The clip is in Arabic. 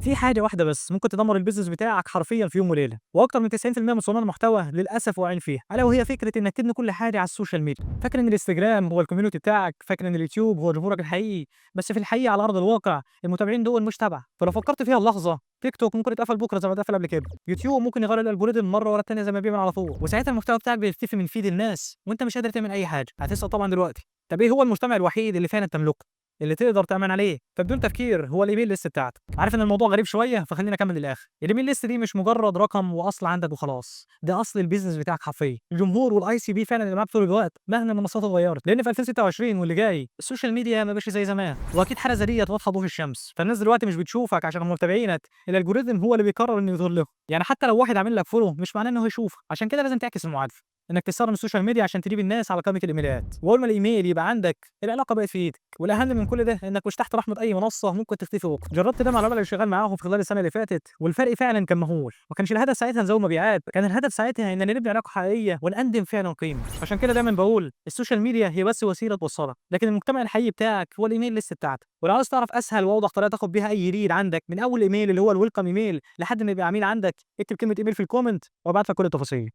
في حاجة واحدة بس ممكن تدمر البيزنس بتاعك حرفيًا في يوم وليلة، وأكتر من 90% من صناع المحتوى للأسف واقعين فيها، ألا وهي فكرة إنك تبني كل حاجة على السوشيال ميديا، فاكر إن الإنستجرام هو الكوميونتي بتاعك، فاكر إن اليوتيوب هو جمهورك الحقيقي، بس في الحقيقة على أرض الواقع المتابعين دول مش تبعك، فلو فكرت فيها للحظة تيك توك ممكن يتقفل بكرة زي ما اتقفل قبل كده، يوتيوب ممكن يغير الألجوريثم مرة ورا التانية زي ما بيعمل على طول، وساعتها المحتوى بتاعك بيختفي من فيد الناس وأنت مش قادر تعمل أي حاجة، هتسأل طبعًا دلوقتي طب إيه هو المجتمع الوحيد اللي فعلًا تملكه؟ اللي تقدر تأمن عليه، فبدون تفكير هو الإيميل ليست بتاعتك، عارف إن الموضوع غريب شوية فخليني أكمل للآخر، الإيميل ليست دي مش مجرد رقم وأصل عندك وخلاص، ده أصل البيزنس بتاعك حرفيًا، الجمهور والاي سي بي فعلًا اللي معاك طول الوقت مهما المنصات اتغيرت، لأن في 2026 واللي جاي السوشيال ميديا ما بقتش زي زمان، وأكيد حاجة زي ديّة واضحة ضوء الشمس، فالناس دلوقتي مش بتشوفك عشان هم متابعينك، الألجوريثم هو اللي بيقرر إنه يظهر لهم، يعني حتى لو واحد عامل لك فولو مش معناه إنه هيشوفك، عشان كده لازم تعكس المعادلة. انك تستخدم السوشيال ميديا عشان تجيب الناس على قائمه الايميلات، واول ما الايميل يبقى عندك العلاقه بقت في ايدك، والاهم من كل ده انك مش تحت رحمه اي منصه ممكن تختفي بكره. جربت ده مع العملاء اللي شغال معاهم في خلال السنه اللي فاتت، والفرق فعلا كان مهول، ما كانش الهدف ساعتها نزود مبيعات، كان الهدف ساعتها اننا نبني علاقه حقيقيه ونقدم فعلا قيمه. عشان كده دايما بقول السوشيال ميديا هي بس وسيله توصلك، لكن المجتمع الحقيقي بتاعك هو الايميل ليست بتاعتك. ولو عاوز تعرف اسهل واوضح طريقه تاخد بيها اي ليد عندك من اول ايميل اللي هو الويلكم ايميل لحد ما يبقى عميل عندك، اكتب كلمه ايميل في الكومنت وابعت لك كل التفاصيل.